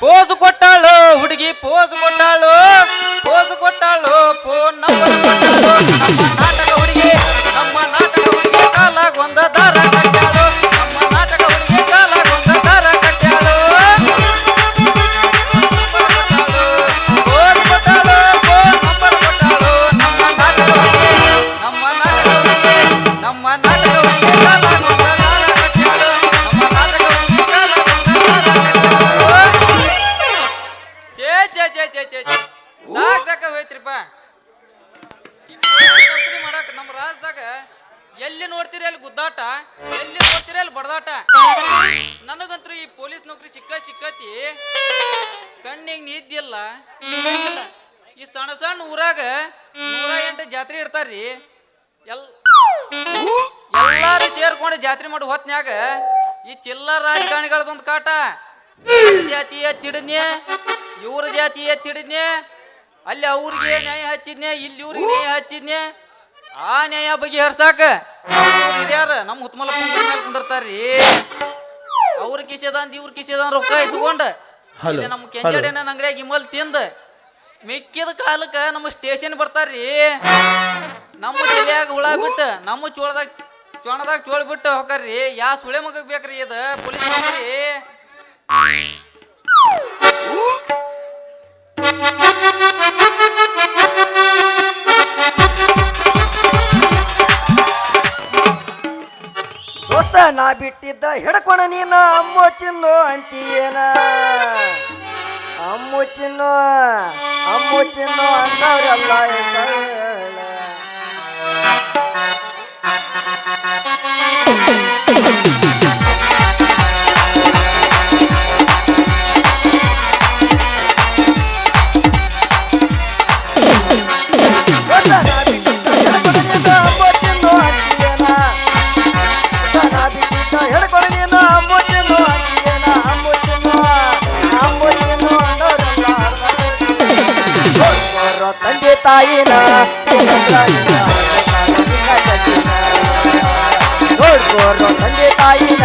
Pose ಕೊಟ್ಟಾಳು ಹುಡುಗಿ pose ಕೊಟ್ಟಾಳು pose ಕೊಟ್ಟಾಳು phone number ಕೊಟ್ಟಾಳು ನಮ್ಮ ನಾಟಕ ಹುಡುಗಿ ಕಾಲಾಗೊಂದ ದಾರ ಕಟ್ಟಾಳು ನಮ್ಮ ನಾಟಕ ಹುಡುಗಿ ಕಾಲಾಗೊಂದ ದಾರ ಕಟ್ಟಾಳು ಪೋಸು ಕೊಟ್ಟಾಳು ಫೋನ್ ನಂಬರ್ ಕೊಟ್ಟಾಳು ನಮ್ಮ ನಾಟಕ ಹುಡುಗಿ ಕಾಲಾಗೊಂದ ದಾರ ಕಟ್ಟಾಳು ನಮ್ಮ ನಾಟಕ ಹುಡುಗಿ ಕಾಲಾಗೊಂದ ದಾರ ಕಟ್ಟಾಳು. ಸಾಕ ಹೋಯ್ತ್ರಿಪ್ಪ ನೌಕರಿ ಮಾಡಕ್ ನಮ್ಮ ರಾಜ್ಯದಾಗ ಎಲ್ಲಿ ನೋಡ್ತೀರಿ ಅಲ್ಲಿ ಗುದ್ದಾಟ ಎಲ್ಲಿ ನೋಡ್ತೀರಿ ಅಲ್ಲಿ ಬಡದಾಟ. ನನಗಂತೂ ಈ ಪೊಲೀಸ್ ನೌಕರಿ ಸಿಕ್ಕತಿ ಕಣ್ಣಿಗೆ ನಿದ್ದಿಲ್ಲ. ಈ ಸಣ್ಣ ಸಣ್ಣ ಊರಾಗ 108 ಜಾತ್ರೆ ಇಡ್ತಾರ್ರಿ. ಎಲ್ಲಾರು ಸೇರ್ಕೊಂಡು ಜಾತ್ರೆ ಮಾಡಿ ಹೊತ್ನ್ಯಾಗ ಈ ಚಿಲ್ಲರ ರಾಜಕಾರಣಿಗಳದೊಂದು ಕಾಟ. ಜಾತಿ ಎತ್ತಿಡದ್ನೆ ಇವ್ರ ಜಾತಿ ಎತ್ತಿಡದ್ನೆ ಅಲ್ಲಿ ಅವ್ರಿಗೆ ನ್ಯಾಯ ಹಚ್ಚಿದ್ನೆ ಇಲ್ಲಿ ಇವ್ರಿಗೆ ನ್ಯಾಯ ಹಚ್ಚಿದ್ನೆ. ಆ ನ್ಯಾಯ ಬಗ್ಗೆ ಹರ್ಸಾಕ ಹಿರಿಯಾರ ನಮ್ಮ ಹುತ್ಮಲಪ್ಪ ಮೇಲೆ ಕುಂದಿರ್ತಾರ್ರಿ. ಅವ್ರ ಕಿಸೆದಂದ್ ಇವ್ರ ಕಿಸೆದಂದ್ ರೊಕ್ಕ ಇಸ್ಕೊಂಡ ಇಲ್ಲಿ ನಮ್ಮ ಕೆಂಜಡೇನ ಅಂಗಡಿಯಾಗ ಇಮಲ್ ತಿಂದ ಮಿಕ್ಕಿದ ಕಾಲಕ್ಕ ನಮ್ಮ ಸ್ಟೇಷನ್ ಬರ್ತಾರ್ರಿ. ನಮ್ಮ ತಲೆಯಾಗ ಹುಳ ಬಿಟ್ಟು ನಮ್ಮ ಚೋಣದಾಗ ಚೋಳ ಬಿಟ್ಟು ಹೋಗ್ರಿ. ಯಾ ಸುಳೆ ಮಗಗ್ ಬೇಕ್ರಿ ಇದು ಪೊಲೀಸ್ ನೌಕರಿ. ದೋಸ್ತ ನಾ ಬಿಟ್ಟಿದ್ದ ಹಿಡ್ಕೊಣ ನೀನು ಅಮ್ಮು ಚಿನ್ನು ಅಂತೀಯೇನ ಅಮ್ಮು ಚಿನ್ನು ಅಂತವ್ರೆಲ್ಲ ತಂದೆ ತಾಯಿನ ನೋಡ್ಕೋರು ತಂದೆ ತಾಯಿನ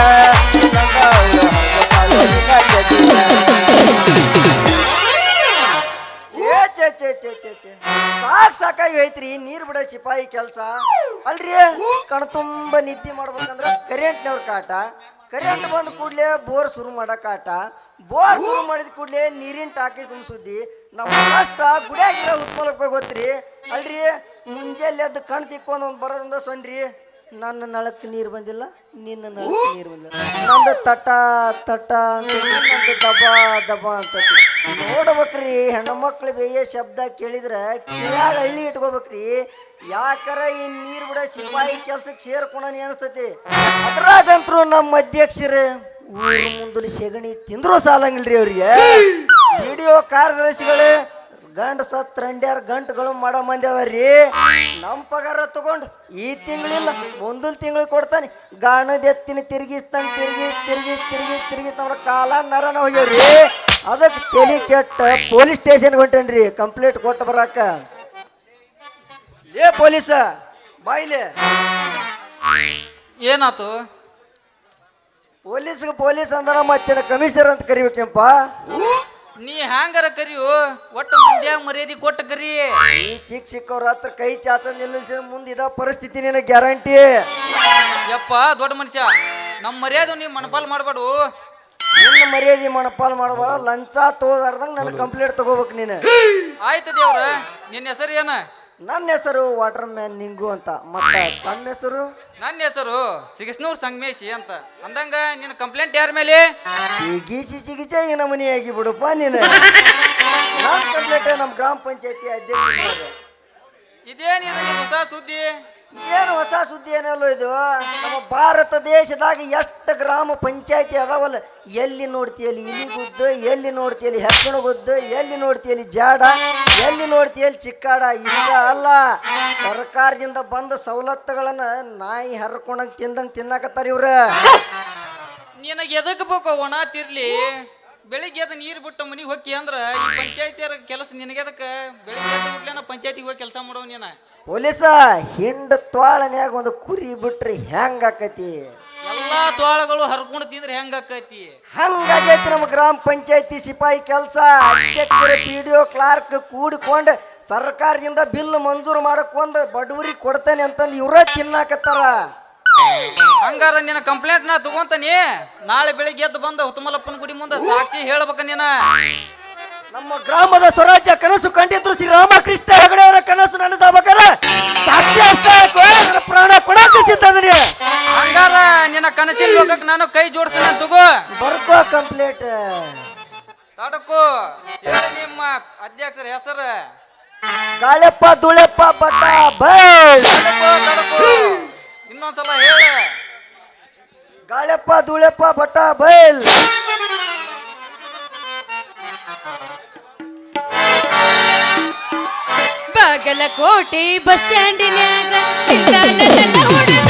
ಸಾಕಾಗಿ ಐತ್ರಿ. ನೀರ್ ಬಿಡ ಸಿಪಾಯಿ ಕೆಲ್ಸ ಅಲ್ರಿ. ಕಣ್ ತುಂಬ ನಿದ್ದೆ ಮಾಡ್ಬೇಕಂದ್ರ ಕರೆಂಟ್ನವ್ರ ಕಾಟ. ಕರೆಂಟ್ ಬಂದ ಕೂಡ್ಲೆ ಬೋರ್ ಶುರು ಮಾಡಕ್ ಆಟ. ಬೋರ್ ಶುರು ಮಾಡಿದ ಕೂಡ್ಲೆ ನೀರಿನ ಟಾಕಿ ಸುದ್ದಿ. ನಮ್ಮ ಕಷ್ಟ ಗುಡಿಯಾಗಿರೋ ಉತ್ಮಲಕ್ಕೆ ಗೊತ್ತ್ರಿ ಅಲ್ರಿ. ಮುಂಜಾನೆ ಎದ್ದು ಕಣ್ ತಿಕ್ಕೊಂಡು ಒಂದು ಬರೋದಂದ ಸೊನ್ರಿ ನನ್ನ ನಳಕ್ಕೆ ನೀರು ಬಂದಿಲ್ಲ ನಿನ್ನ ನಳಕ್ಕೆ ನೀರು ಬಂದಿಲ್ಲ ನಂದು ತಟ ಅಂತ ನಂದು ದಬ ಅಂತ ನೋಡ್ಬೇಕ್ರಿ. ಹೆಣ್ಮಕ್ಳು ಬೇಯ ಶಬ್ದ ಕೇಳಿದ್ರೆ ಕಿವ್ಯಾಗ ಹಳ್ಳಿ ಇಟ್ಕೋಬೇಕ್ರಿ. ಯಾಕರ ಈ ನೀರು ಬಿಡ ಸಿಪಾಯಿ ಕೆಲ್ಸಕ್ಕೆ ಸೇರ್ಕೊಣಿ ಅನಿಸ್ತೈತಿ. ಅದ್ರಾಗಂತ್ರು ನಮ್ಮ ಅಧ್ಯಕ್ಷರು ಊರು ಮುಂದಲಿ ಸೆಗಣಿ ತಿಂದ್ರು ಸಾಲಂಗಿಲ್ರಿ ಅವ್ರಿಗೆ. ವಿಡಿಯೋ ಕಾರ್ಯದರ್ಶಿಗಳು ಗಂಡ ಸತ್ರಂಡ್ಯಾರ ಗಂಟುಗಳು ಮಾಡೋ ಮಂದಿ ಅವರ್ರಿ. ನಮ್ಮ ಪಗಾರ ತಗೊಂಡು ಈ ತಿಂಗಳಿಲ್ಲ ಮುಂದಿನ ತಿಂಗಳು ಕೊಡ್ತಾನೆ. ಗಾಣದ ಎತ್ತಿನ ತಿರುಗಿ ನಮ್ಮ ಕಾಲ ನರನ ಹೋಗ್ಯವ್ರಿ. ಅದಕ್ಕೆ ತಲೆ ಕೆಟ್ಟ ಪೊಲೀಸ್ ಸ್ಟೇಷನ್ಗೆ ಹೊಂಟೇನ್ರಿ ಕಂಪ್ಲೇಂಟ್ ಕೊಟ್ಟು ಬರಾಕ. ಏ ಪೊಲೀಸ ಬಾಯಿಲೆ ಏನಾತು? ಪೊಲೀಸ್ ಅಂದ್ರ ಮತ್ತೇನ ಕಮಿಷನರ್ ಅಂತ ಕರಿಬೇಕೆಂಪ. ನೀ ಹ್ಯಾಂಗಾರ ಕರಿಯು ಒಟ್ಟು ಮಂದ್ಯಾಗ ಮರ್ಯಾದಿ ಕೊಟ್ಟ ಕರಿ. ಈ ಶಿಕ್ಷಕವ್ರ ಹತ್ರ ಕೈ ಚಾಚ ನಿಲ್ಲಿಸಿ ಮುಂದೆ ಇದ ಪರಿಸ್ಥಿತಿ ನಿನ್ನ ಗ್ಯಾರಂಟಿ. ಯಪ್ಪ ದೊಡ್ಡ ಮನುಷ್ಯ ನಮ್ಮ ಮರ್ಯಾದೆ ನೀ ಮನಪಾಲ್ ಮಾಡ್ಬೇಡು. ನಿನ್ನ ಮರ್ಯಾದೆ ಮನಪಾಲ್ ಮಾಡಬೇಡ. ಲಂಚ ತೋದಾರ್ದಂಗ ನನ್ನ ಕಂಪ್ಲೇಂಟ್ ತಗೋಬೇಕು ನೀನು. ಆಯ್ತು ದೇವ್ರ. ನಿನ್ನ ಹೆಸರು ಏನ? ನನ್ನ ಹೆಸರು ವಾಟರ್ ಮ್ಯಾನ್ ನಿಂಗು ಅಂತ. ಮತ್ತೆ ತಮ್ಮ ಹೆಸರು? ನನ್ನ ಹೆಸರು ಸಿಗಸ್ನೂರ್ ಸಂಗಮೇಶಿ ಅಂತ. ಅಂದಂಗ ನಿನ್ನ ಕಂಪ್ಲೇಂಟ್ ಯಾರ ಮೇಲೆ? ಚಿಗಿಚ ಏನ ಮನೆಯಾಗಿ ಬಿಡುಪ್ಪ ನೀನು. ನನ್ನ ಕಂಪ್ಲೇಂಟ್ ನಮ್ಮ ಗ್ರಾಮ ಪಂಚಾಯತಿ ಅಧ್ಯಕ್ಷ. ಇದೇನಿದೆ ಹೊಸ ಸುದ್ದಿ? ಏನು ಹೊಸ ಸುದ್ದಿ ಏನಲ್ಲ ಇದು. ನಮ್ಮ ಭಾರತ ದೇಶದಾಗ ಎಷ್ಟು ಗ್ರಾಮ ಪಂಚಾಯತಿ ಅದಾವಲ್ಲ, ಎಲ್ಲಿ ನೋಡ್ತೀಯಲ್ಲಿ ಇಲಿಗುದ್ದು, ಎಲ್ಲಿ ನೋಡ್ತೀಯಲ್ಲಿ ಹೆಕ್ಕಣಗುದ್ದು, ಎಲ್ಲಿ ನೋಡ್ತೀಯಲ್ಲಿ ಜಾಡ, ಎಲ್ಲಿ ನೋಡ್ತೀಯಲ್ಲಿ ಚಿಕ್ಕಾಡ. ಇಷ್ಟ ಅಲ್ಲ, ಸರ್ಕಾರದಿಂದ ಬಂದ ಸವಲತ್ತುಗಳನ್ನ ನಾಯಿ ಹರ್ಕೊಂಡಂಗೆ ತಿನ್ನಕತ್ತಾರ ಇವ್ರ. ನಿನಗೆ ಎದಕ್ ಬೇಕು ಒಣ ತಿರ್ಲಿ? ಬೆಳಿಗ್ಗೆ ಎದ್ದು ನೀರು ಬಿಟ್ಟು ಮನಿಗೆ ಹೋಗಿ ಅಂದ್ರ ಈ ಪಂಚಾಯತಿಯರ ಕೆಲಸ ನಿನಗೆದಕ್ಕೆ? ಬೆಳಿಗ್ಗೆ ಎದ್ದು ಬಿಡ್ಲೇನ ಪಂಚಾಯತಿಗೆ ಹೋಗಿ ಕೆಲಸ ಮಾಡೋ ನೀನ? ಪೊಲೀಸ ಹಿಂಡ ತ್ವಾಳನ್ಯಾಗ ಒಂದು ಕುರಿ ಬಿಟ್ರಿ ಹೆಂಗ ಆಕತಿ? ಎಲ್ಲ ಎಲ್ಲಾ ದ್ವಾಳಗಳು ಹರ್ಕೊಂಡು ತಿಂದ್ರೆ ಹೆಂಗಾಕೈತಿ? ಹಂಗಾಗೈತಿ ನಮ್ಮ ಗ್ರಾಮ ಪಂಚಾಯತಿ ಸಿಪಾಯಿ ಕೆಲಸ. ಅಧ್ಯಕ್ಷರು PDO ಕ್ಲಾರ್ಕ್ ಕೂಡಿಕೊಂಡು ಸರ್ಕಾರದಿಂದ ಬಿಲ್ ಮಂಜೂರು ಮಾಡಕ್ ಒಂದು ಬಡವರಿಗೆ ಕೊಡ್ತೇನೆ ಅಂತಂದು ಇವ್ರ ತಿನ್ನಾಕತ್ತಾರ. ಹಂಗಾರ ನಿನ್ನ ಕಂಪ್ಲೇಂಟ್ ನಾ ತಗೊಂತಾನಿ. ನಾಳೆ ಬೆಳಿಗ್ಗೆ ಎದ್ದು ಬಂದ ಹುತ್ತಮಲ್ಲಪ್ಪನ ಗುಡಿ ಮುಂದೆ ಸಾಕ್ಷಿ ಹೇಳ್ಬೇಕ ನೀನ. ನಮ್ಮ ಗ್ರಾಮದ ಸ್ವರಾಜ್ಯ ಕನಸು ಕಂಡಿದ್ರು ಶ್ರೀರಾಮಕೃಷ್ಣ ಹೆಗಡೆ ಅವರ ಕನಸು ನನಸಾಗಬೇಕಾರ ಸಾಕ್ಷಿ ಅಷ್ಟೇ ನನ್ನ ಪ್ರಾಣ ಕೊಡಕ್ಕೆ ಸಿದ್ಧದನಿ. ಹಂಗಾರ ನಿನ್ನ ಕನಸಿನ ಲೋಕಕ್ಕೆ ನಾನು ಕೈ ಜೋಡಿಸ್ತೇನೆ ತಗೋ. ಬರ್ಕೋ ಕಂಪ್ಲೇಂಟ್. ತಡಕು ಹೇಳಿ ನಿಮ್ಮ ಅಧ್ಯಕ್ಷರ ಹೆಸರು. ಗಾಳೆಪ್ಪ ಧೂಳೆಪ್ಪ ಬಟ್ಟ ಬೈಲ್. ತಡಕು ಇನ್ನೊಂದ್ಸಲ ಹೇಳ. ಗಾಳೆಪ್ಪ ಧೂಳೆಪ್ಪ ಬಟ್ಟ ಬೈಲ್. ಬಾಗಲಕೋಟೆ ಬಸ್ ಸ್ಟ್ಯಾಂಡಿನ್ಯಾಗ ನಿಂತಾನ ನನ್ನ ಹುಡುಗ,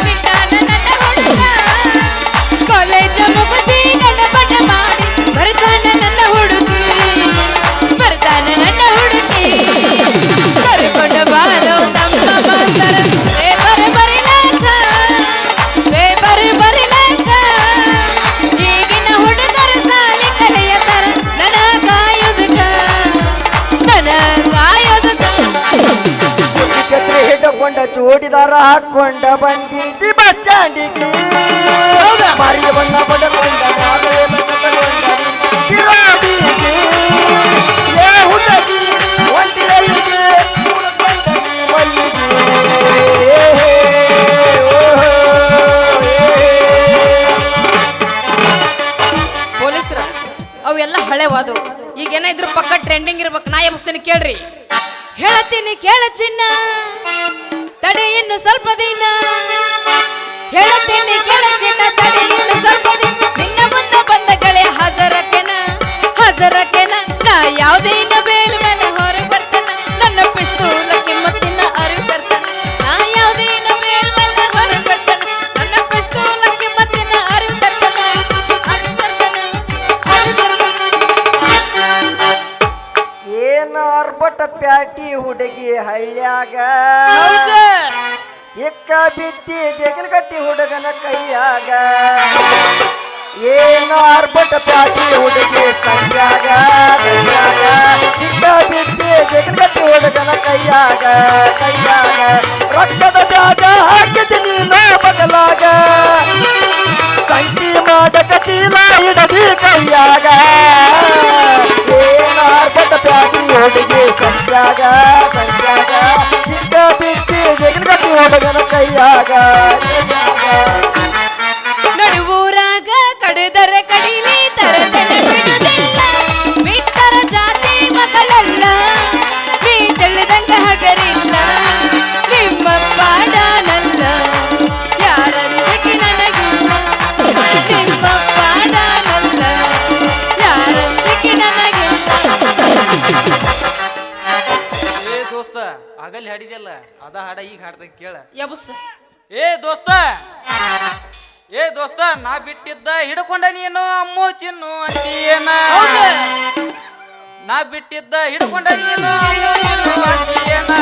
ನಿಂತಾನ ನನ್ನ ಹುಡುಗ. ಕಾಲೇಜ ಮುಗಿಸಿ ಗಣಪಟ ಮಾಡಿ ಬರ್ತಾನ ನನ್ನ ಹುಡುಗಿ, ಬರ್ತಾನ ನನ್ನ ಹುಡುಗಿ. ಕರ್ಕೊಂಡ ಬಾರೋ ನಮ್ಮ ಮಾಸ್ತರ ಪೇಪರ್ ಬರಿಲಾಕ, ಪೇಪರ್ ಬರಿಲಾಕ. ಈಗಿನ ಹುಡುಗರ ಸಾಲಿ ಕಲಿಯತಾರ ನನ್ನ ಕಾಯೋದಕ್ಕ, ನನ್ನ ಕಾಯೋದಕ್ಕ. ಛತ್ರಿ ಹಿಡ್ಕೊಂಡ ಚೂಡಿದಾರ ಹಾಕೊಂಡ ಬಂದಿದ್ದಿ ಬಸ್ ಸ್ಟ್ಯಾಂಡಿಗೆ. ಮಾರಿಗೆ ಬಣ್ಣ ಪಡ್ಕೊಂಡ ಪೊಲೀಸ್ರ ಅವೆಲ್ಲ ಹಳೆವಾದು. ಈಗ ಏನಾದ್ರು ಪಕ್ಕ ಟ್ರೆಂಡಿಂಗ್ ಇರ್ಬೇಕು. ನಾ ಎಬ್ಸ್ತೀನಿ ಕೇಳ್ರಿ. ಹೇಳತ್ತೀನಿ ಕೇಳ ಚಿನ್ನ, ತಡೆ ಇನ್ನು ಸ್ವಲ್ಪ ದಿನ. ಹೇಳತ್ತೀನಿ ಕೇಳ ಚಿನ್ನ, ತಡೆ ಇನ್ನು ಸ್ವಲ್ಪ ದಿನ. ನಿನ್ನ ಮುಂದೆ ಬಂದ ಗಳೆ ಹಾಜರಕ್ಕೆನ, ಹಾಜರಕ್ಕೆನ. ನಾ ಯಾವುದೇನ ಬೇಲ್ ಮೇಲೆ ಹೊರಗೆ ಬರ್ತೇನೆ. ನನ್ನ ಪಿಸ್ತೂಲ ಕಿಮ್ಮತ್ತಿನ ಅರಿವು ತರ್ತೇನೆ. ನಾ ಯಾವುದೇನ ಬೇಲ್ ಮೇಲೆ ಹೊರಗೆ ಬರ್ತೇನೆ. ನನ್ನ ಪಿಸ್ತೂಲ ಕಿಮ್ಮತ್ತಿನ ಅರಿವು ತರ್ತೇನೆ, ಅರಿವು ತರ್ತೇನೆ, ಅರಿವು ತರ್ತೇನೆ. ಏನ ಅರ್ಬಟ ಪ್ಯಾಟಿ ಹುಡುಗಿ ಹಳ್ಳ್ಯಾಗ, ಹೌದು ಎಕ್ಕ ಬಿದ್ದಿ ಜಗನ್ ಕಟ್ಟಿ ಹುಡುಗನ ಕೈಯಾಗ. ಏನ ಅರ್ಬಟ ಪ್ಯಾಟಿ ಹುಡುಗಿ ಸಂಗ್ಯಾಗ, ಕೈಯಾಗ. ಎಕ್ಕ ಬಿದ್ದಿ ಜಗನ್ ಕಟ್ಟಿ ಹುಡುಗನ ಕೈಯಾಗ, ಕೈಯಾಗ. ರಕ್ತದ ಜಾಗ ಹಾಕಿದ್ದೀನಿ ನಾ ಬಗಲಾಗ, ಸಂತಿ ಮಾಡಕ ಚೀಲ ಹಿಡದಿ ಕೈಯಾಗ. ಏನ ಅರ್ಬಟ ಪ್ಯಾಟಿ ಹುಡುಗಿ ಸಂಗ್ಯಾಗ, ಸಂಗ್ಯಾಗ. ಎಕ್ಕ ಬಿದ್ದಿ ಜಗನ್ ಕಟ್ಟಿ ಹುಡುಗನ ಕೈಯಾಗ, ಕೈಯಾಗ. ನಡುವೂರಾಗ ಕಡಿದರೆ ಕಡಿಲಿ ತರದನ ಬಿಡುದಿಲ್ಲ. ಬಿಟ್ಟರ ಜಾತಿ ಮಕ್ಕಳೆಲ್ಲ ನೀ ತಿಳಿದಂಗ ಹಗರಿಲ್ಲ. ನಿಮ್ಮ ಪಾಡನಲ್ಲ ಯಾರಂದಕ್ಕೆ ನನಗಿಲ್ಲ. ನಿಮ್ಮ ಪಾಡನಲ್ಲ ಯಾರಂದಕ್ಕೆ ನನಗಿಲ್ಲ. ಏ ದೋಸ್ತ ಆಗಲ್ಲಿ ಹಾಡಿದೆಲ್ಲ ಅದ ಹಾಡ ಈಗ ಹಾಡ್ದಂಗ ಕೇಳ. ಯಬಸ್ ಏ ದೋಸ್ತ, ಏ ದೋಸ್ತ, ನಾ ಬಿಟ್ಟಿದ್ದ ಹಿಡ್ಕೊಂಡ ನೀನು ಅಮ್ಮು ಚಿನ್ನು ಅಂತೀಯೇನ. ನಾ ಬಿಟ್ಟಿದ್ದ ಹಿಡ್ಕೊಂಡ ನೀನು ಅಮ್ಮು ಚಿನ್ನು ಅಂತೀಯೇನ.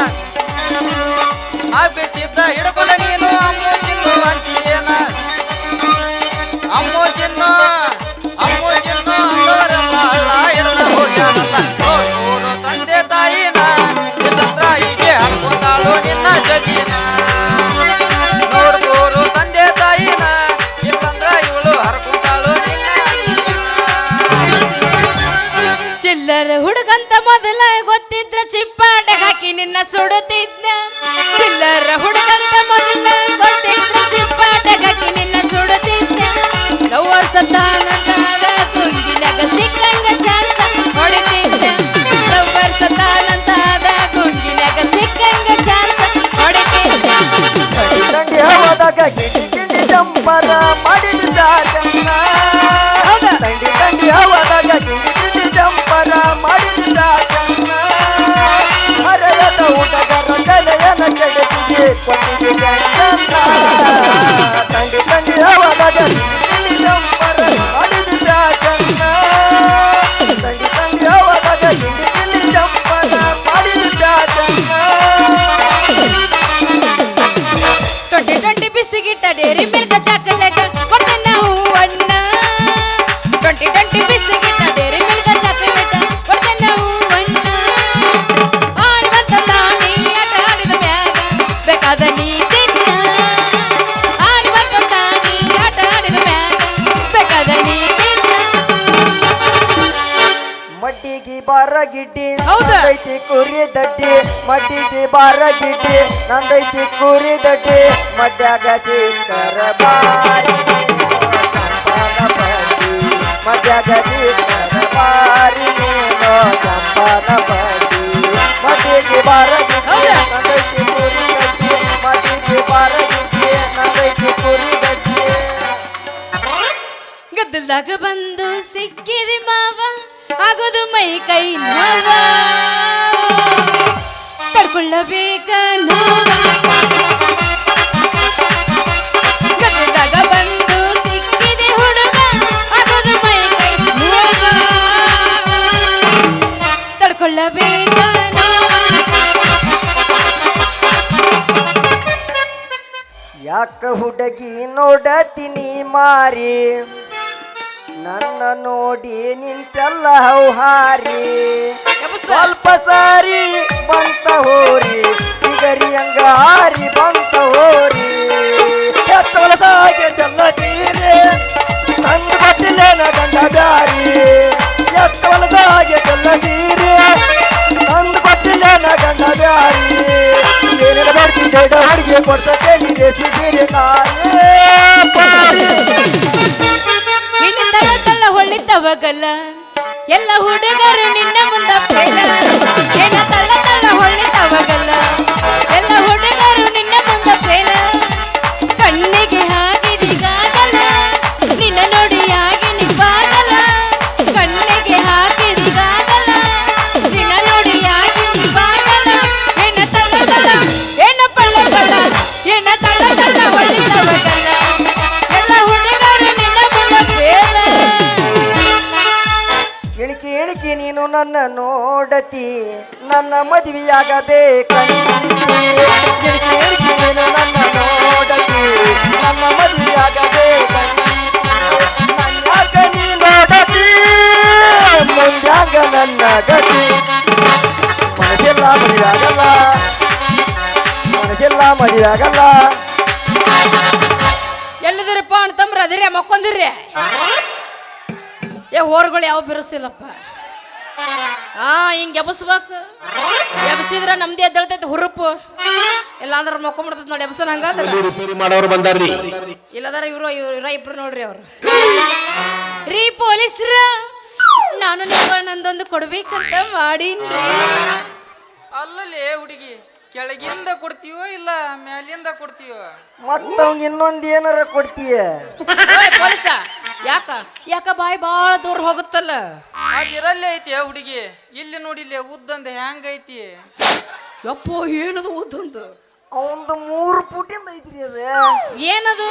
ನಾ ಬಿಟ್ಟಿದ್ದ ಹಿಡ್ಕೊಂಡ ನೀನು ಅಮ್ಮು ಚಿನ್ನು ಅಂತೀಯೇನ. ಅಮ್ಮು ಚಿನ್ನು, ಅಮ್ಮು ಚಿನ್ನು ಅಂದವರೆಲ್ಲ ಹಳ್ಳ ಹಿಡ್ದ ಹೋಗ್ಯಾನಲ್ಲ. ನೋಡು ತಂದೆ ತಾಯಿನ ನಿನ್ನತ್ರ ಹೀಗೆ ಹಾಕೊಂಡಾಳು ನಿನ್ನ ಜಗೀನ. ನೋಡ್ಬೋರು ತಂದೆ ತಾಯಿನ ಇಲ್ಲಂದ್ರ ಇವಳು ಹರ್ಕೊಂಡಾಳು ನಿನ್ನ. ಚಿಲ್ಲರ ಹುಡುಗಂತ ಮೊದಲ ಗೊತ್ತಿದ್ರ ಚಿಪ್ಪಾಟ ಹಾಕಿ ನಿನ್ನ ಸುಡುತ್ತಿದ್ದ. ಚಿಲ್ಲರ ಹುಡುಗಂತ ಮೊದಲ ಗೊತ್ತಿದ್ರ ಚಿಪ್ಪಾಟ ಹಾಕಿ ನಿನ್ನ ಸುಡುತ್ತಿದ್ದ. ಲವರ್ ಸತಾನಂತಾದ ಗುಂಗಿನಾಗ ಸಿಕ್ಕಂಗ ಚಾನ್ಸ ಹೊಡಿತಿದ್ದ. ಲವರ್ ಸತಾನಂತಾದ ಗುಂಗಿನಾಗ ಸಿಕ್ಕಂಗ ಚಾನ್ಸ ಹೊಡಿತಿದ್ದ. ದಂಡಿ ಹವಾದಾಗ ಗಿಡಿ ಗಿಡಿ ಜಂಪರ ಮಾಡಿದ ಜಾಗನ್ನ. ದಂಡಿ ದಂಡಿ ಹವಾದಾಗ ಗಿಡಿ ಗಿಡಿ ಜಂಪರ ಮಾಡಿದ ಜಾಗನ್ನ. ಹರೆಯದ ಹುಡುಗರ ಕಲೆಯನ ಕೆಡಕಿಗೆ ಕೊಟ್ಟಿಗೆ ಗಂಡನ್ನ. ದಂಡಿ ದಂಡಿ ಹವಾದಾಗ ಗಿಡಿ ಗಿಡಿ ಜಂಪರ ಮಾಡಿದ ಜಾಗನ್ನ. ದಂಡಿ ದಂಡಿ ಹವಾದಾಗ ಗಿಡಿ ಗಿಡಿ ಜಂಪರ ಮಾಡಿದ ಜಾಗನ್ನ. 2020 ಬಿಸಿಗಿಟ್ಟ Dairy Milk twenty twenty biscuit Dairy Milk chocolate ಕೊಡ್ತೇನೆ ನಾವು ಬಣ್ಣ ಆಡುವಂತ ತಾಣಿ ಆಟ ಆಡಿದ ಮ್ಯಾಗ ಬೇಕಾದ ನೀ ತಿನ್ನ ಆಡುವಂತ ತಾಣಿ ಆಟ ಆಡಿದ ಮ್ಯಾಗ ಬೇಕಾದ ನೀ ತಿನ್ನ ಮಡ್ಡಿಗೆ ಬಾರ ಗಿಡ್ಡಿ ಹೌದಾ? ನಂದೈತಿ ಕುರಿ ದಡ್ಡಿ ಮಡ್ಡಿಗೆ ಬಾರ ಗಿಡ್ಡಿ ನಂದೈತಿ ಕುರಿ ದಡ್ಡಿ ಮಡ್ಯಾಗ ಸಿಕ್ಕರ ಬಾರಿ ಚಂಪನ ಬಡ್ಡಿ ಮಡ್ಯಾಗ ಸಿಕ್ಕರ ಬಾರಿ ನೀನು ಚಂಪನ ಬಡ್ಡಿ ಮಡ್ಡಿಗೆ ಬಾರ ಗಿಡ್ಡಿ ಹೌದಾ? ನಂದೈತಿ ಕುರಿ ದಡ್ಡಿ ಮಡ್ಡಿಗೆ ಬಾರ ಗಿಡ್ಡಿ ನಂದೈತಿ ಕುರಿ ದಡ್ಡಿ ಗದ್ದಲ್ದಾಗ ಬಂದು ಸಿಕ್ಕಿದಿ ಮಾವ ಆಗೋದು ಮೈ ಕೈ ನೋವ ತಡ್ಕೊಳ್ಳಬೇಕ ನೋವ ಗದ್ದಲ್ದಾಗ ಬಂದು ಸಿಕ್ಕಿದಿ ಹುಡುಗ ಆಗೋದು ಮೈ ಕೈ ನೋವ ತಡ್ಕೊಳ್ಳಬೇಕ ನೋವ ಯಾಕ ಹುಡುಗಿ ನೋಡತೀನಿ ಮಾರಿ ನನ್ನ ನೋಡಿ ನಿಂತೆಲ್ಲ ಹೌಹಾರಿ ಸ್ವಲ್ಪ ಸಾರಿ ಬಂತ ಹೋರಿ ಸಿಗರಿ ಅಂಗಾರಿ ಬಂತ ಹೋರಿ ಎತ್ತೊಲಸಾಗೆ ಜಲ್ಲ ತೀರೆ ನನ್ನ ಗೊತ್ತಿಲ್ಲೇನ ಗಂಡ ಬ್ಯಾರಿ ಎತ್ತೊಲಸಾಗೆ ಜಲ್ಲ ತೀರೆ ನನ್ನ ಗೊತ್ತಿಲ್ಲೇನ ಗಂಡ ಬ್ಯಾರಿ ಏನೇನ ಬರ್ತಿದ್ದೆ ಹುಡುಗಿ ಕೊಡ್ತಕ್ಕೆ ನೀರೇ ಸಿಗಿರಿ ನಾಯೇ ಪಾರಿ ನಿನ್ನ ತಳ ತಳ ಹೊಳ್ಳಿತವಗಲ್ಲ ಎಲ್ಲ ಹುಡುಗರು ನಿನ್ನ ಮುಂದ ಫೇಲ ನಿನ್ನ ತಳ ತಳ ಹೊಳ್ಳಿತವಗಲ್ಲ ಎಲ್ಲ ಹುಡುಗರು ನಿನ್ನ ಮುಂದ ಫೇಲ ಕಣ್ಣಿಗೆ ಹಾಕಿದಿಗಾಗಲ್ಲ ನಿನ್ನ ನೋಡಿ ಆಗಿ ನಿಂಪಾಗಲ್ಲ ಕಣ್ಣಿಗೆ ಹಾಕಿದಿಗಾಗಲ್ಲ ನಿನ್ನ ನೋಡಿ ಆಗಿ ನಿಂಪಾಗಲ್ಲ ಏನ ತಳ ತಳ ಏನ ಪಳ್ಳ ಪಳ್ಳ ಏನ ತಳ ತಳ ಹೊಳ್ಳಿತವಗಲ್ಲ ಎಲ್ಲ ಹುಡುಗರು ನಿನ್ನ ಮುಂದ ಫೇಲ ಎಣಿಕೆ ಎಣಿಕೆ ನೀನು ನನ್ನ ನೋಡತಿ ನನ್ನ ಮದುವೆಯಾಗಬೇಕಂತಿ ಎಣಿಕೆ ಎಣಿಕೆ ನೀನು ನನ್ನ ನೋಡತಿ ನನ್ನ ಮದುವೆಯಾಗಬೇಕಂತಿ ನನ್ಯಾಗ ನೀ ನೋಡತಿ ಮುಂದ್ಯಾಗ ನನ್ನ ಗತಿ ಮನಸ್ಸೆಲ್ಲ ಮದುವೆಯಾಗಲ್ಲ ಮನಸ್ಸೆಲ್ಲ ಮದುವೆಯಾಗಲ್ಲ ಎಲ್ಲಿದಿರಪ್ಪ ಅಣ್ಣ ತಮ್ರ ಅದಿರಿ ಮಕ್ಕೊಂದಿರ್ರಿ ಏ ಹೋರ್ಗಳು ಯಾವ ಬಿರುಸಿಲ್ಲಪ್ಪ ಹಿಂಗೆ ಎಬಸ್ಬೇಕು ಎಬಸಿದ್ರ ನಮ್ದೇ ಎದ್ದೇಳ್ತೈತೆ ಹುರುಪು ಇಲ್ಲಾಂದ್ರ ಮಕ್ಕೊಂಬಿಡ್ತೈತೆ ನೋಡಿ ಎಬಸನ್ ಹಂಗಾದ್ರ ರಿಪೇರಿ ಮಾಡೋರು ಬಂದಾರ್ರಿ ಇಲ್ಲದಾರ ಇವ್ರ ಇಬ್ರು ನೋಡ್ರಿ ಅವ್ರು ರೀ ಪೊಲೀಸ್ರ ನಾನು ನಿಮ್ಗೆ ನಂದೊಂದು ಕೊಡ್ಬೇಕಂತ ಮಾಡೀನ್ರಿ ಅಲ್ಲಲೇ ಹುಡುಗಿ ಕೆಳಗಿಂದ ಕೊಡ್ತೀವೋ ಇಲ್ಲ ಮ್ಯಾಲಿಂದ ಕೊಡ್ತೀವೋ ಮತ್ತ ಇನ್ನೊಂದು ಏನಾರ ಕೊಡ್ತೀಯ ಓಯ್ ಪೊಲೀಸ ಯಾಕ ಬಾಯಿ ಬಾಳ ದೂರ ಹೋಗುತ್ತಲ್ಲ ಅದಿರಲ್ಲೇ ಐತಿ ಹುಡುಗಿ ಇಲ್ಲಿ ನೋಡಿಲ್ಲ ಉದ್ದಂದ ಹೆಂಗೈತಿ ಯಪ್ಪೋ ಏನದು ಓದೊಂದು ಅವಂದು 3 ಫೂಟಿಂದ ಐತ್ರಿ ಅದ ಏನದು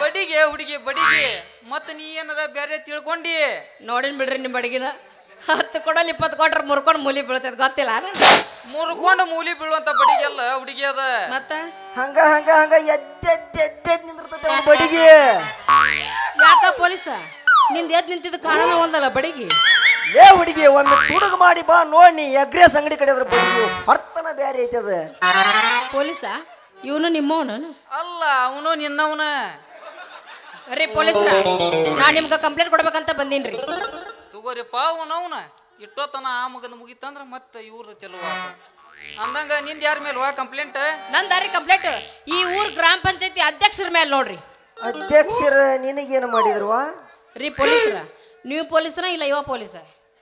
ಬಡಿಗೆ ಹುಡುಗಿ ಬಡಿಗೆ ಮತ್ತ ನೀ ಏನಾರ ಬೇರೆ ತಿಳ್ಕೊಂಡಿ ನೋಡಿನ್ ಬಿಡ್ರಿ ನಿಮ್ ಬಡಗಿನ 10 ಕೊಡಲ್ಲಿ 20 ಕೊಟ್ರ ಮುರ್ಕೊಂಡು ಮೂಲಿ ಬೀಳ್ತೈತೆ ಗೊತ್ತಿಲ್ಲ ಮುರ್ಕೊಂಡು ಮೂಲಿ ಬೀಳುವಂತ ಬಡಿಗೆಲ್ಲ ಹುಡುಗಿ ಅದ ಮತ್ತ ಹಂಗ ಹಂಗ ಹಂಗ ಎದ್ದೆದ್ ನಿಂದಿರ್ತೈತೆ ಅವ್ನ ಬಡಿಗೆ ಯಾಕ ಪೊಲೀಸ ನಿಂದ ಎದ್ ನಿಂತಿದ್ದು ಕಾಣನ ಒಂದಲ್ಲ ಬಡಿಗಿ ಲೇ ಹುಡುಗಿ ಒಮ್ಮೆ ತುಡುಗ ಮಾಡಿ ಬಾ ನೋಡಿ ಎಗ್ರೆಸ್ ಅಂಗಡಿ ಕಡೆ ಅದ್ರ ಬಡಿಗೆ ಹೊರ್ತನ ಬ್ಯಾರೆ ಐತೆ ಅದ ಪೊಲೀಸ ಇವನು ನಿಮ್ಮವನ ಅಲ್ಲ ಅವನು ನಿನ್ನವನ ಅರೆ ಪೊಲೀಸ್ರ ನಾ ನಿಮ್ಗ ಕಂಪ್ಲೇಂಟ್ ಕೊಡ್ಬೇಕಂತ ಬಂದೀನ್ರಿ ತಗೋರಿಪ್ಪ ಅವನವನ ಇಟ್ಟೋತನ ಆ ಮಗನ ಮುಗಿತಂದ್ರ ಮತ್ತ ಇವ್ರದ್ದು ಚಲೋ ಅಂದಂಗ ನಿಂದ ಯಾರ ಮೇಲೆ ವಾ ಕಂಪ್ಲೇಂಟ್ ನಂದಾರಿ ಕಂಪ್ಲೇಂಟ್ ಈ ಊರ್ ಗ್ರಾಮ ಪಂಚಾಯತಿ ಅಧ್ಯಕ್ಷರ ಮೇಲೆ ನೋಡ್ರಿ ಅಧ್ಯಕ್ಷರ ನಿನಗೇನು ಮಾಡಿದ್ರವಾ ರೀ ಪೊಲೀಸ್ರ ನೀವು ಪೊಲೀಸರ ಇಲ್ಲ ಇವ ಪೊಲೀಸ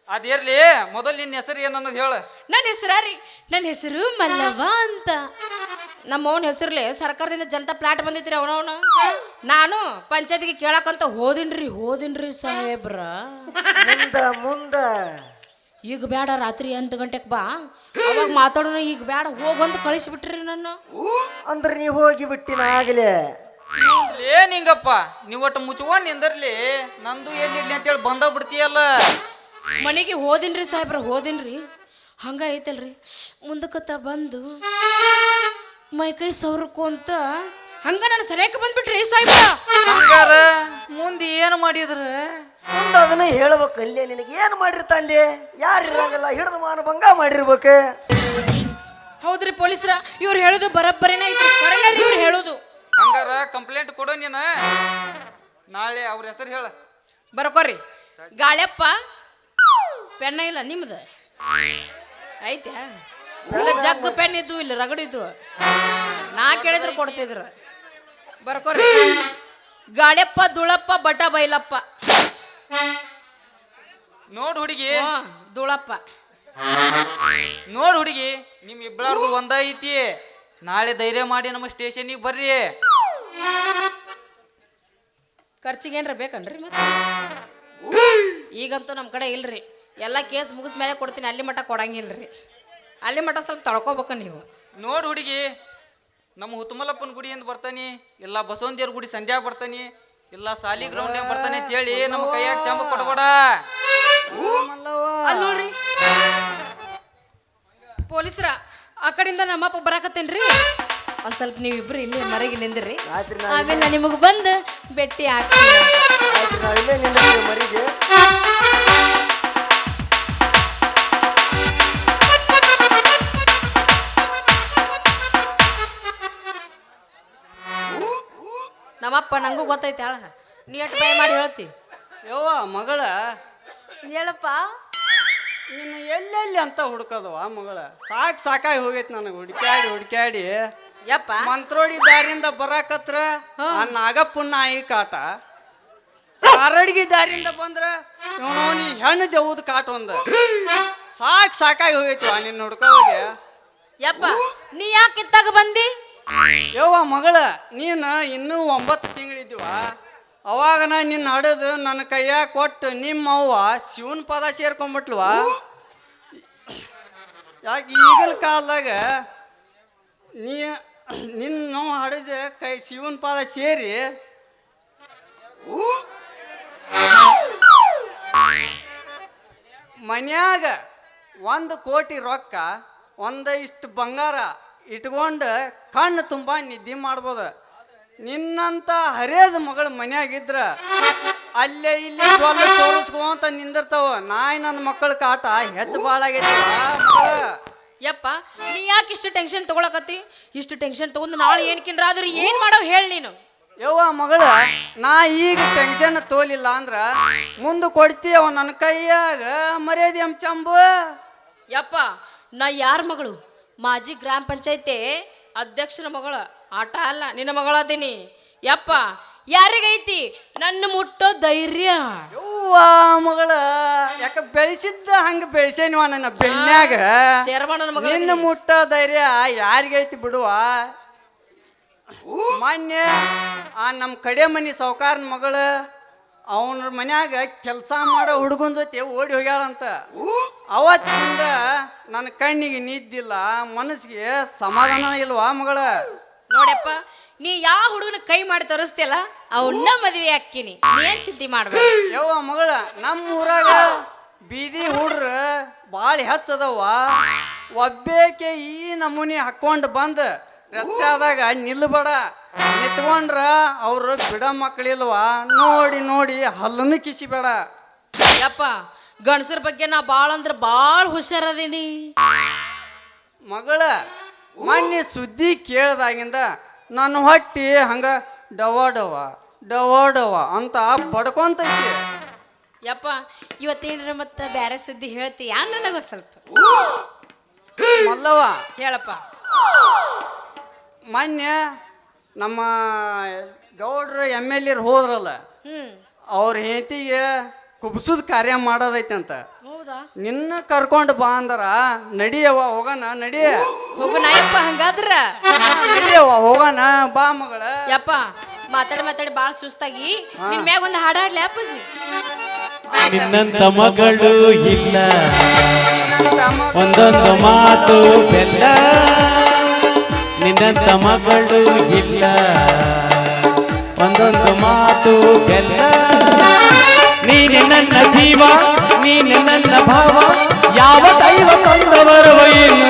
ಅದಿರ್ಲಿ ಮೊದಲು ನಿನ್ನ ಹೆಸರು ಏನನ್ನೋದು ಹೇಳ ನನ್ನ ಹೆಸರು ಮಲ್ಲವ್ವ ಅಂತ ನಮ್ಮ ಅವನ ಹೆಸರ್ಲೆ ಸರ್ಕಾರದಿಂದ ಜನತಾ ಪ್ಲಾಟ್ ಬಂದಿತ್ರಿ ಅವನವನ ನಾನು ಪಂಚಾಯತಿಗೆ ಕೇಳಕಂತ ಹೋದಿನ್ರಿ ಸಾಹೇಬ್ರ ಮುಂದ ಈಗ ಬೇಡ ರಾತ್ರಿ 8 ಗಂಟೆಗೆ ಬಾ ಅವಾಗ ಮಾತಾಡೋಣ ಈಗ ಬೇಡ ಹೋಗಂತ ಕಳಿಸ್ಬಿಟ್ರಿ ನನ್ನ ಅಂದ್ರೆ ನೀವು ಹೋಗಿ ಬಿಟ್ಟಿನ ಆಗ್ಲೇ ಲೇ ನಿಂಗಪ್ಪ ನೀವು ಒಟ್ಟು ಮುಚ್ಕೊಂಡು ನಿಂದರ್ಲಿ ನಂದು ಏನಿರ್ಲಿ ಅಂತೇಳಿ ಬಂದ ಬಿಡ್ತೀಯಲ್ಲ ಮನೆಗೆ ಹೋದಿನ್ರಿ ಸಾಹೇಬ್ರ ಹೋದಿನ್ರಿ ಹಂಗ ಐತಲ್ರಿ ಮುಂದಕ್ಕತ್ತ ಬಂದು ಮೈಕೈ ಸವರ್ಕೊಂತ ಹಂಗ ನಾನು ಸರಿಯಾಗಿ ಬಂದ್ಬಿಟ್ರಿ ಸಾಹೇಬ್ರ ಹಂಗಾರ ಮುಂದೆ ಏನು ಮಾಡಿದ್ರ ಮುಂದೆ ಅದನ್ನ ಹೇಳ್ಬೇಕು ಅಲ್ಲೇ ನಿನಗೆ ಏನು ಮಾಡಿರ್ತಾನೆ ಯಾರು ಇರಂಗಿಲ್ಲ ಹಿಡಿದು ಮಾನಭಂಗ ಮಾಡಿರ್ಬೇಕು. ಹೌದ್ರಿ ಪೊಲೀಸ್ರ ಇವ್ರು ಹೇಳೋದು ಬರಬ್ಬರಿನ ಐತ್ರಿ ಕರೆನರಿ ಇವ್ರು ಹೇಳೋದು. ಹಂಗಾರ ಕಂಪ್ಲೇಂಟ್ ಕೊಡು ನೀನು, ನಾಳೆ ಅವ್ರ ಹೆಸರು ಹೇಳ. ಬರ್ಕೋರಿ. ಗಾಳ್ಯಪ್ಪ ಪೆನ್ನ ಇಲ್ಲ ನಿಮ್ದು ಐತೆ ಜಗ್ ಪೆನ್ ಇದ್ದು ಇಲ್ಲ ರಗಡಿದ್ದು ನಾ ಕೇಳಿದ್ರು ಕೊಡ್ತಿದ್ರು. ಬರ್ಕೋರಿ. ಗಾಳ್ಯಪ್ಪ ದುಳಪ್ಪ ಬಟ ಬೈಲಪ್ಪ. ನೋಡ್ ಹುಡುಗಿ, ದುಳಪ್ಪ. ನೋಡ್ ಹುಡುಗಿ, ನಿಮ್ ಇಬ್ಬಳಾರ್ದು ಒಂದ ಐತಿ. ನಾಳೆ ಧೈರ್ಯ ಮಾಡಿ ನಮ್ಮ ಸ್ಟೇಷನಿಗೆ ಬರ್ರಿ. ಖರ್ಚಿಗೆ ಏನ್ರ ಬೇಕನ್ರಿ ಮತ್ತೆ? ಈಗಂತೂ ನಮ್ಮ ಕಡೆ ಇಲ್ರಿ, ಎಲ್ಲ ಕೇಸ್ ಮುಗಿಸ್ ಮೇಲೆ ಕೊಡ್ತೀನಿ. ಅಲ್ಲಿ ಮಟ್ಟ ಕೊಡಂಗಿಲ್ರಿ, ಅಲ್ಲಿ ಮಟ್ಟ ಸ್ವಲ್ಪ ತಳ್ಕೊಬೇಕ ನೀವು. ನೋಡ್ ಹುಡುಗಿ, ನಮ್ಮ ಹುತ್ತಮಲ್ಲಪ್ಪನ ಗುಡಿಯಿಂದ ಬರ್ತಾನಿ, ಇಲ್ಲ ಬಸವಂತಿಯರ್ ಗುಡಿ ಸಂಧ್ಯಾಗ ಬರ್ತಾನಿ, ಇಲ್ಲ ಸಾಲಿ ಗ್ರೌಂಡ್ ಬರ್ತಾನೆ ಅಂತ ಹೇಳಿ ನಮ್ಮ ಕೈಯಾಗ ಚಂಬ ಕೊಡಬೇಡ. ಅಲ್ಲಿ ನೋಡ್ರಿ ಪೊಲೀಸ್ರ, ಆ ಕಡೆಯಿಂದ ನಮ್ಮಪ್ಪ ಬರಾಕತ್ತೇನ್ರಿ. ಒಂದ್ ಸ್ವಲ್ಪ ನೀವಿಬ್ರು ಇಲ್ಲಿ ಮರೆಗೆ ನಿಂದ್ರಿ, ಆಮೇಲೆ ನಿಮಗ್ ಬಂದು ಭೇಟಿ ಹಾಕ್ತೀನಿ. ಮರಿಗೆ ನಮ್ಮಪ್ಪ ನಂಗೂ ಗೊತ್ತೈತಿ ಹೇಳ, ನೀ ಎಷ್ಟು ಭಯ ಮಾಡಿ ಹೇಳ್ತಿ. ಯವ್ವ ಮಗಳ, ಹೇಳಪ್ಪ. ನಿನ್ನ ಎಲ್ಲೆಲ್ಲಿ ಅಂತ ಹುಡ್ಕದವ ಮಗಳ? ಸಾಕಾಗಿ ಹೋಗೈತಿ ನನಗೆ ಹುಡ್ಕ್ಯಾಡಿ ಹುಡ್ಕ್ಯಾಡಿ. ಯಪ್ಪ ಮಂತ್ರೋಡಿ ದಾರಿಯಿಂದ ಬರಾಕತ್ರ ಆ ನಾಗಪ್ಪನ ನಾಯಿ ಕಾಟ, ಕಾರಡ್ಗಿ ದಾರಿಯಿಂದ ಬಂದ್ರ ನೀ ಹೆಣ್ಣು ದೇವ್ದ ಕಾಟ ಒಂದ. ಸಾಕಾಗಿ ಹೋಗೈತಿ ನಿನ್ನ ಹುಡ್ಕೋಗೆ. ಯಪ್ಪ ನೀ ಯಾಕೆ ಇತ್ತಾಗ ಬಂದಿ? ಯವ್ವ ಮಗಳ, ನೀನು ಇನ್ನೂ 9 ತಿಂಗಳಿದ್ದೀವ. ಅವಾಗನ ನಿನ್ನ ಹಡದು ನನ್ನ ಕೈಯಾಗ ಕೊಟ್ಟು ನಿಮ್ಮವ್ವ ಶಿವನ ಪದ ಸೇರ್ಕೊಂಡ್ಬಿಟ್ಲ್ವ. ಯಾಕೆ ಈಗಲ ಕಾಲದಾಗ ನಿನ್ನ ಹಡದ ಕೈ ಶಿವನ ಪಾದ ಸೇರಿ ಮನ್ಯಾಗ 1 ಕೋಟಿ ರೊಕ್ಕ ಒಂದಿಷ್ಟು ಬಂಗಾರ ಇಟ್ಕೊಂಡು ಕಣ್ಣು ತುಂಬ ನಿದ್ದೆ ಮಾಡ್ಬೋದು. ನಿನ್ನಂತ ಹರಿಯದ ಮಗಳು ಮನ್ಯಾಗಿದ್ರ ಅಲ್ಲೇ ಇಲ್ಲಿ ತೋರಿಸ್ಕೊಂತ ನಿಂದಿರ್ತಾವ. ನಾಯಿ ನನ್ನ ಮಕ್ಕಳ ಕಾಟ ಹೆಚ್ಚು ಭಾಳ ಆಗೈತಿ ಮಗಳ. ಯಪ್ಪ ನೀ ಯಾಕೆ ಇಷ್ಟು ಟೆನ್ಷನ್ ತಗೊಳಕತ್ತಿ? ಇಷ್ಟು ಟೆನ್ಷನ್ ತಗೊಂಡು ನಾಳೆ ಏನ್ಕಿನ್ರ ಆದ್ರೆ ಏನ್ ಮಾಡವ್ ಹೇಳಿ ನೀನು. ಯವ್ವ ಮಗಳ, ನಾ ಈಗ ಟೆನ್ಷನ್ ತೋಲಿಲ್ಲ ಅಂದ್ರ ಮುಂದೆ ಕೊಡ್ತೀವ ನನ್ನ ಕೈಯಾಗ ಮರ್ಯಾದೆ ಚಂಬು. ಯಪ್ಪ ನಾ ಯಾರ ಮಗಳು? ಮಾಜಿ ಗ್ರಾಮ ಪಂಚಾಯತಿ ಅಧ್ಯಕ್ಷರ ಮಗಳು, ಆಟ ಅಲ್ಲ ನಿನ್ನ ಮಗಳದೀನಿ. ಯಪ್ಪ ಯಾರಿಗೈತಿ ನನ್ನ ಮುಟ್ಟೋ ಧೈರ್ಯ? ಯವ್ವ ಮಗಳ, ಯಾಕ ಬೆಳೆಸಿದ್ದ ಹಂಗ ಬೆಳೆಸೇನಿವ ನನ್ನ ಬೆನ್ಯಾಗ. ನಿನ್ನ ಮುಟ್ಟ ಧೈರ್ಯ ಯಾರಿಗೈತಿ ಬಿಡುವ. ಮಾನ್ಯ ಆ ನಮ್ಮ ಕಡೆ ಮನಿ ಸಾವ್ಕಾರನ ಮಗಳು ಅವನ ಮನ್ಯಾಗ ಕೆಲಸ ಮಾಡೋ ಹುಡುಗನ ಜೊತೆ ಓಡಿ ಹೋಗ್ಯಾಳಂತ. ಅವತ್ತಿಂದ ನನ್ನ ಕಣ್ಣಿಗೆ ನಿದ್ದಿಲ್ಲ, ಮನಸ್ಸಿಗೆ ಸಮಾಧಾನ ಇಲ್ವಾ ಮಗಳ. ನೋಡಪ್ಪ ನೀ ಯಾವ ಹುಡುಗನ ಕೈ ಮಾಡಿ ತೋರಿಸ್ತಿಯಲ್ಲ ಅವನ್ನ ಮದುವೆ ಹಾಕಿನಿ, ಏನ್ ಚಿಂತೆ ಮಾಡ್ಬೇಡ. ಯವ್ವ ಮಗಳ, ನಮ್ಮ ಊರಾಗ ಬೀದಿ ಹುಡ್ರ ಭಾಳ ಹೆಚ್ಚದವ. ಒಬ್ಬೇಕೆ ಈ ನಮೂನಿ ಹಾಕೊಂಡು ಬಂದು ರಸ್ತೆದಾಗ ನಿಲ್ಬೇಡ. ನಿಂತ್ಕೊಂಡ್ರ ಅವ್ರು ಬಿಡ ಮಕ್ಕಳಿಲ್ವಾ, ನೋಡಿ ನೋಡಿ ಹಲ್ಲನ್ನು ಕಿಸಿಬೇಡ. ಯಪ್ಪ ಗಂಡಸರ ಬಗ್ಗೆ ನಾ ಭಾಳ ಅಂದ್ರೆ ಭಾಳ ಹುಷಾರದೀನಿ ಮಗಳ. ಮೊನ್ನೆ ಸುದ್ದಿ ಕೇಳ್ದಾಗಿಂದ ನನ್ನ ಹೊಟ್ಟಿ ಹಂಗ ಡವ ಡವ ಡವ ಡವ ಅಂತ ಬಡ್ಕೊಂತೈತಿ. ಯಪ್ಪ ಇವತ್ತೇನ್ರ ಮತ್ತ ಬ್ಯಾರೆ ಸುದ್ದಿ ಹೇಳ್ತಿ ಯಾ ನನಗ ಸ್ವಲ್ಪ? ಮಲ್ಲವ ಹೇಳಪ್ಪ. ಮೊನ್ನೆ ನಮ್ಮ ಗೌಡ್ರ MLA ಹೋದ್ರಲ್ಲ, ಅವ್ರ ಹೆಂಡತಿಗೆ ಕುಬ್ಸುದ್ ಕಾರ್ಯ ಮಾಡೋದೈತೆ ಅಂತ. ಹೌದಾ? ನಿನ್ನ ಕರ್ಕೊಂಡು ಬಾ ಅಂದರ ನಡಿಯವ್ವ ಹೋಗೋಣ. ನಡಿ ಹೋಗೋಣಯಪ್ಪ. ಹಂಗಾದ್ರ ನಡಿಯವ್ವ ಹೋಗೋಣ ಬಾ ಮಗಳ. ಯಪ್ಪ ಮಾತಾಡಿ ಬಾಳ ಸುಸ್ತಾಗಿ ನಿನ್ ಮ್ಯಾಗ ಒಂದು ಹಾಡಾಡ್ಲಿ ಅಪ್ಪಾಜಿ. ನಿನ್ನಂತ ಮಗಳು ಇಲ್ಲ, ಒಂದೊಂದು ಮಾತು ಬೆಲ್ಲ. ನಿನ್ನಂತ ಮಗಳು ಇಲ್ಲ, ಒಂದೊಂದು ಮಾತು ಬೆಲ್ಲ. ನೀನೆ ನನ್ನ ಜೀವ, ನೀನೆ ನನ್ನ ಭಾವ, ಯಾವ ದೈವ ತಂದವರು ಇಲ್ಲ.